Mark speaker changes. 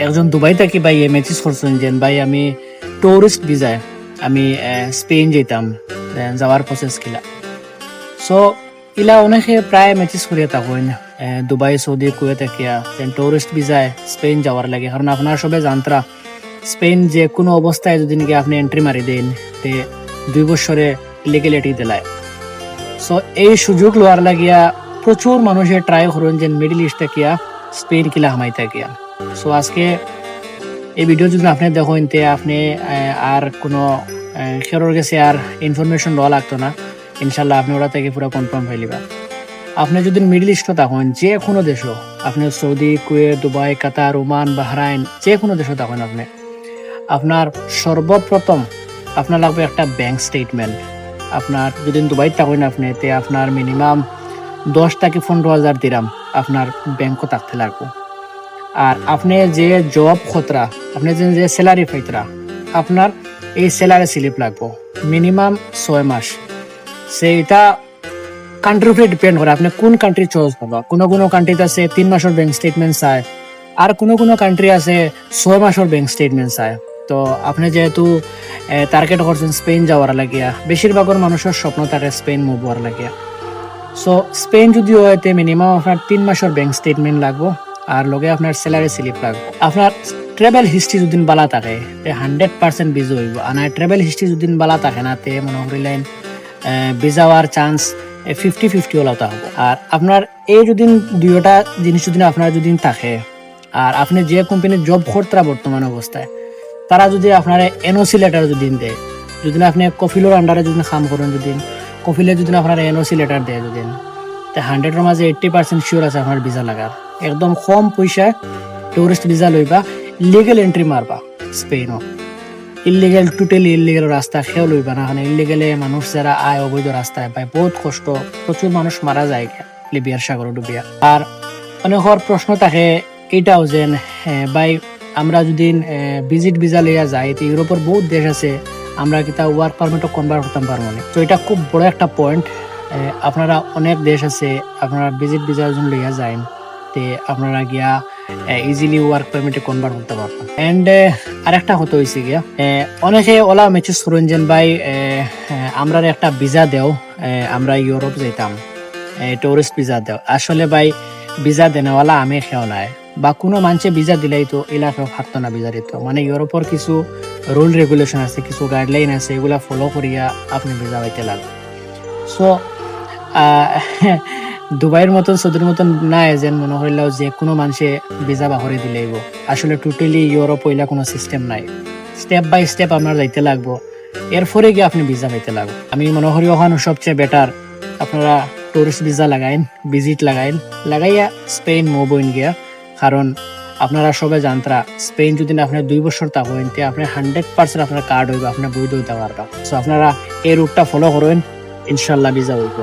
Speaker 1: একজন দুবাই থাকি ভাই মেসেজ করছেন যে ভাই আমি টুরিস্ট ভিসায় আমি স্পেন যেতাম যাওয়ার প্রসেস কিলা। সো ইলা অনেকে প্রায় মেসেজ করিয়া থাকেন দুবাই সৌদি কুয়েত থাকিয়া টুরিস্ট ভিসায় স্পেন যাওয়ার লাগে, কারণ আপনারা সবাই জানতরা স্পেন যে কোনো অবস্থায় যদি নাকি আপনি এন্ট্রি মারি দেন তে 2 বছরে লিগেলিটি দিলায়। সো এই সুযোগ লওয়ার লাগিয়া প্রচুর মানুষের ট্রাই করেন যে মিডল ইস্ট থাকিয়া স্পেন কিলা হামাই থাকিয়া। সো আজকে এই ভিডিও যদি আপনি দেখেন তে আপনি আর কোনো খেরোর কাছে আর ইনফরমেশন দেওয়া লাগতো না, ইনশাল্লাহ আপনি ওরা থেকে পুরো কনফার্ম হয়ে লিবা। আপনি যদি মিডল ইস্ট থাকেন যে কোনো দেশও, আপনি Saudi Kuwait Dubai Qatar Oman Bahrain যে কোনো দেশও থাকেন, আপনি আপনার সর্বপ্রথম আপনার লাগবে একটা ব্যাংক স্টেটমেন্ট। আপনার যদি দুবাই থাকেন আপনি তে আপনার মিনিমাম 10 থেকে 15,000 দিরাম আপনার ব্যাংকও থাকতে লাগবে। আর আপনি যে জব খতরা, আপনি যে স্যালারি পাইতরা, আপনার এই স্যালারি স্লিপ লাগবে মিনিমাম 6 মাস। সেইটা কান্ট্রির উপরে ডিপেন্ড করে আপনি কোন কান্ট্রি চয়েস করবা। কোনো কোনো কান্ট্রিতে আছে 3 মাসের ব্যাংক স্টেটমেন্ট চায়, আর কোনো কোনো কান্ট্রি আছে 6 মাসের ব্যাংক স্টেটমেন্ট চায়। তো আপনি যেহেতু টার্গেট করছেন স্পেন যাওয়ার লাগিয়া, বেশিরভাগের মানুষের স্বপ্ন থাকে স্পেন মুভ হওয়ার লাগিয়া। সো স্পেন যদি হয় মিনিমাম আপনার 3 মাসের ব্যাংক স্টেটমেন্ট লাগবে, আর লগে আপনার স্যালারি স্লিপ লাগবে। আপনার ট্রাভেল হিস্ট্রি যদি বালা থাকে 100% ভিসা হইব, আর ট্রাভেল হিস্ট্রি যদি বালা থাকে না তে মনে করিলেন ভিসা হওয়ার চান্স 50-50 হলাতে হবে। আর আপনার এই যদি দুইটা জিনিস যদি আপনার যদি থাকে, আর আপনি যে কোম্পানির জব করতে বর্তমান অবস্থায় তারা যদি আপনার এনওসি লেটার যদি দেয়, যদি আপনি কফিলের আন্ডারে যদি কাম করেন, যদি কফিলে যদি আপনার এনওসি লেটার দেয় যদি, 100-এর মাঝে 80% শিওর আছে আপনার ভিসা লাগার। একদম কম পয়সায় টুরিস্ট ভিসা লইবা, লিগেল এন্ট্রি মারবা স্পেনও। ইলিগেল টোটালি ইলিগেল রাস্তা খেয়েও লইবা না, ইলিগেলে মানুষ যারা আয় অবৈধ রাস্তায় পায় বহুত কষ্ট, প্রচুর মানুষ মারা যায় লিবিয়ার সাগর ডুবিয়া। আর অনেকের প্রশ্ন থাকে এইটাও যে ভাই আমরা যদি ভিজিট ভিসা লইয়া যাই, তো ইউরোপের বহুত দেশ আছে, আমরা কিতা ওয়ার্ক পারমিটও কনভার্ট করতাম পারবো না। তো এটা খুব বড় একটা পয়েন্ট। আপনারা অনেক দেশ আছে আপনারা ভিজিট ভিসা যখন লইয়া যায় তে আপনারা গিয়া ইজিলি ওয়ার্ক পারমিটে কনভার্ট করতে পারবেন। এন্ড আরেকটা কথা হয়েছে গিয়া অনেকে ওলা মেসেজ করেন যে ভাই আমরা একটা ভিসা দেও, আমরা ইউরোপ যাইতাম, টুরিস্ট ভিসা দেও। আসলে ভাই ভিসা দেনেওয়ালা আমি খেও নাই, বা কোনো মানুষে ভিসা দিলেই তো এলাকাও থাকতো না ভিসা দিত। মানে ইউরোপের কিছু রুল রেগুলেশন আছে, কিছু গাইডলাইন আছে, এগুলা ফলো করিয়া আপনি ভিসা পাইতে লাগবে। সো দুবাইয়ের মতন সৌদির মতন না এজেন্ট মনে হইলেও যে কোনো মানুষে ভিসা বাহরে দিলেইব। আসলে টোটালি ইউরোপ হইলা কোনো সিস্টেম নাই, স্টেপ বাই স্টেপ আপনার যাইতে লাগবো, এরপরে গিয়ে আপনি ভিসা পাইতে লাগবে। আমি মনে করি ওখানে সবচেয়ে বেটার আপনারা টুরিস্ট ভিসা লাগাইন, ভিজিট লাগাইয়া স্পেন মুভ হইন গিয়া। কারণ আপনারা সবাই জানতরা স্পেন যদি আপনার 2 বছর থাকেন তে আপনার 100% আপনার কার্ড হইব, আপনার বৈধ হইতে পারবেন। সো আপনারা এই রুটটা ফলো করেন, ইনশাল্লাহ ভিসা হইব।